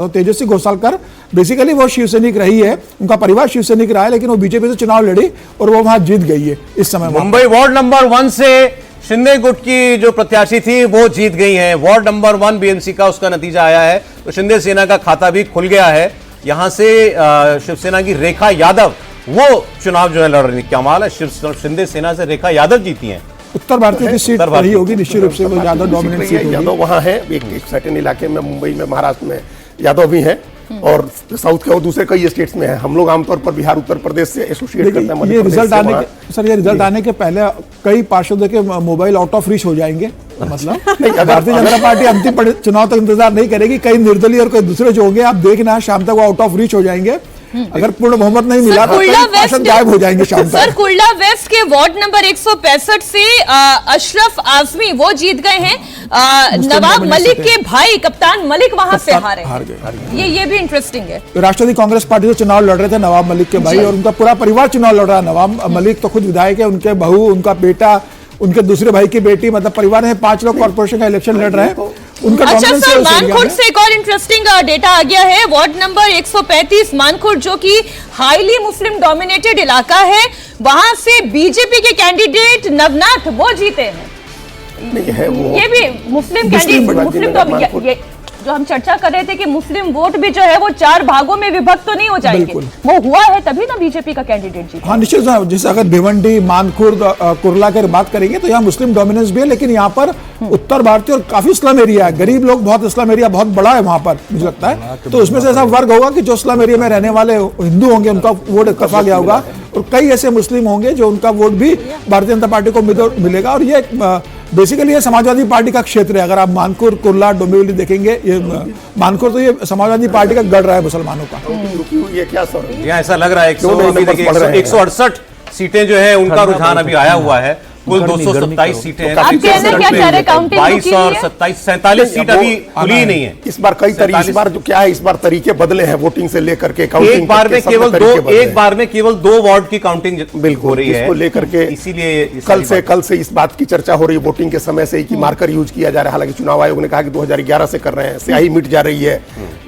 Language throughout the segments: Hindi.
तेजस्वी घोसालकर बेसिकली वो शिवसैनिक रही है, उनका परिवार शिवसैनिक रहा है, लेकिन वो बीजेपी से चुनाव लड़ी और वो वहां जीत गई है इस समय। मुंबई वार्ड नंबर 1 से शिंदे गुट की जो प्रत्याशी थी वो जीत गई हैं। वार्ड नंबर 1 बीएमसी का उसका नतीजा आया है, तो शिंदे सेना का खाता भी खुल गया है। यहां से शिवसेना की रेखा यादव वो चुनाव जो है लड़ रही। क्या माल है, शिंदे सेना से रेखा यादव जीती हैं। उत्तर भारतीय की सीट रही होगी निश्चित रूप से, वो ज्यादा डोमिनेंट सीट होगी। यादव वहाँ है, एक सर्टेन इलाके में, मुंबई में, महाराष्ट्र में यादव भी हैं और साउथ के और दूसरे कई स्टेट्स में है। हम लोग आमतौर पर बिहार, उत्तर प्रदेश से एसोसिएट करते हैं। ये रिजल्ट आने के सर, ये रिजल्ट आने के पहले कई पार्षदों के मोबाइल आउट ऑफ रीच हो जाएंगे। मतलब भारतीय जनता पार्टी अंतिम चुनाव तक इंतजार नहीं करेगी। कई निर्दलीय और कई दूसरे जो होंगे, आप देखना शाम तक वो आउट ऑफ रीच हो जाएंगे। अगर पूर्ण बहुमत नहीं मिला तो पार्षद गायब हो जाएंगे शाम तक। सर, कुर्ला वेस्ट के वार्ड नंबर 165 से अशरफ आजमी वो जीत गए हैं। नवाब मलिक के भाई कप्तान मलिक वहां से हारे गए। ये भी इंटरेस्टिंग है। राष्ट्रवादी कांग्रेस पार्टी से चुनाव लड़ रहे थे नवाब मलिक के भाई, और उनका पूरा परिवार चुनाव लड़ रहा है। नवाब मलिक तो खुद विधायक है, उनके बहू, उनका बेटा, उनके दूसरे भाई की बेटी, मतलब परिवार में 5 लोग कॉर्पोरेशन का इलेक्शन लड़ रहे हैं। उनका अच्छा सर, मानखुर्द से एक और इंटरेस्टिंग डेटा आ गया है। वार्ड नंबर 135 मानखुर्द, जो कि हाईली मुस्लिम डोमिनेटेड इलाका है, वहां से बीजेपी के कैंडिडेट नवनाथ वो जीते हैं। ये भी मुस्लिम कैंडिडेट, जो हम चर्चा कर रहे थे कि मुस्लिम वोट भी जो है वो 4 भागों में विभक्त तो नहीं हो जाएंगे, वो हुआ है तभी ना बीजेपी का कैंडिडेट जीता। हाँ निश्चित, जैसे अगर भिवंडी, मानखुर्द, कुर्ला की बात करेंगे तो यहाँ मुस्लिम डोमिनेंस भी है, लेकिन यहाँ पर उत्तर भारतीय और काफी स्लम एरिया है, गरीब लोग बहुत, स्लम एरिया बहुत बड़ा है वहां पर, मुझे लगता है। तो उसमें से ऐसा वर्ग होगा कि जो स्लम एरिया में रहने वाले हिंदू होंगे उनका वोट इत्तेफाक गया होगा, और कई ऐसे मुस्लिम होंगे जो उनका वोट भी भारतीय जनता पार्टी को मिलेगा। और ये बेसिकली ये समाजवादी पार्टी का क्षेत्र है। अगर आप मानखुर्द, कुर्ला, डोंबिवली देखेंगे, ये मानखुर्द तो ये समाजवादी पार्टी का गढ़ रहा है मुसलमानों का। ये क्या सर, ऐसा लग रहा है 168 सीटें जो है उनका रुझान अभी आया हुआ है। कुल 227 सीटें हैं। आप कहना क्या चाह रहे, काउंटिंग 22 और 27, 47 सीट अभी खुली ही नहीं है। इस बार इस बार जो क्या है, इस बार तरीके बदले हैं वोटिंग से लेकर के काउंटिंग। एक बार में केवल 2 वार्ड की काउंटिंग बिल्कुल हो रही है, इसको लेकर के इसीलिए कल से इस बात की चर्चा हो रही है वोटिंग के समय से कि मार्कर यूज किया जा रहा है। हालांकि चुनाव आयोग ने कहा कि 2011 से कर रहे हैं, स्याही मिट जा रही है।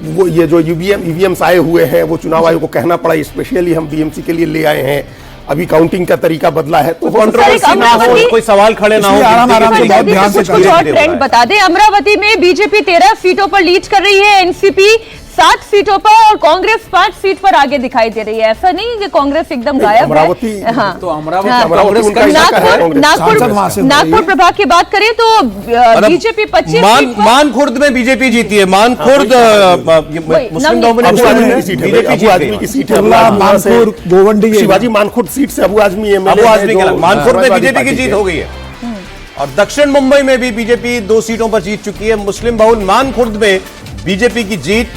वो ये जो ईवीएम्स आए हुए हैं वो चुनाव आयोग को कहना पड़ा, स्पेशली हम बीएमसी के लिए ले आए हैं। अभी काउंटिंग का तरीका बदला है तो कंट्रोवर्सी ना हो, कोई सवाल खड़े ना हो, आराम से बहुत ध्यान से कुछ और ट्रेंड बता दें। अमरावती में बीजेपी 13 सीटों पर लीड कर रही है, एनसीपी 7 सीटों पर और कांग्रेस 5 सीट पर आगे दिखाई दे रही है। ऐसा नहीं कि कांग्रेस एकदम गायब है। तो नागपुर प्रभाग की बात करें तो बीजेपी 25। मानखुर्द में बीजेपी जीती है। मानखुर्द मुस्लिम आजमी की सीट है। मानखुर्द, गोवंडी, शिवाजी मानखुर्द सीट से अबू आजमी मानखुर्द में बीजेपी की जीत हो गई है। और दक्षिण मुंबई में भी बीजेपी 2 सीटों पर जीत चुकी है। मुस्लिम बहुल मानखुर्द में बीजेपी की जीत,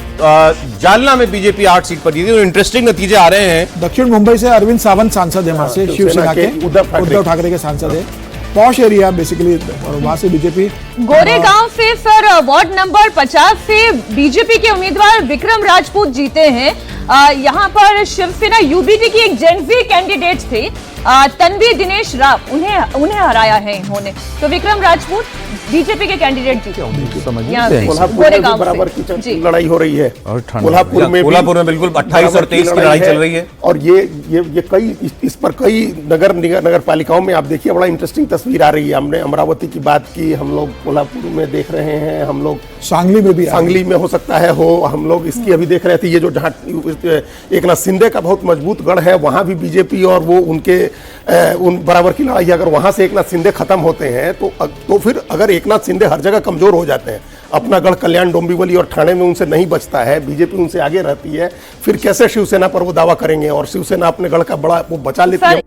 जालना में बीजेपी 8 सीट पर जीती। तो इंटरेस्टिंग नतीजे आ रहे हैं। दक्षिण मुंबई से अरविंद सावंत सांसद है, वहां से शिवसेना के उद्धव ठाकरे के सांसद है। पॉश एरिया बेसिकली, और वहां से बीजेपी। गोरेगांव से सर वार्ड नंबर 50 से बीजेपी के उम्मीदवार विक्रम राजपूत जीते हैं। यहाँ पर शिवसेना यूबीटी की एक जेनजी कैंडिडेट थे, तन्वी दिनेश राव, उन्हें हराया है इन्होंने। तो विक्रम राजपूत बीजेपी के कैंडिडेट जीते। गोरेगांव बराबर की लड़ाई हो रही है। कोल्हापुर में बिल्कुल 28 और 23 की लड़ाई चल रही है। और ये कई इस पर कई नगर पालिकाओं में आप देखिए बड़ा इंटरेस्टिंग तस्वीर आ रही है। हमने अमरावती की बात की, हम लोग कोल्हापुर में देख रहे हैं, हम लोग सांगली में हो सकता है हो, हम लोग इसकी अभी देख रहे थे। ये जो जहाँ एकनाथ शिंदे का बहुत मजबूत गढ़ है, वहां भी बीजेपी और वो उनके उन बराबर की लड़ाई। अगर वहां से एकनाथ शिंदे खत्म होते हैं तो फिर अगर एकनाथ शिंदे हर जगह कमजोर हो जाते हैं, अपना गढ़ कल्याण, डोंबिवली और ठाणे में उनसे नहीं बचता है, बीजेपी उनसे आगे रहती है, फिर कैसे शिवसेना पर वो दावा करेंगे? और शिवसेना अपने गढ़ का बड़ा वो बचा लेती है।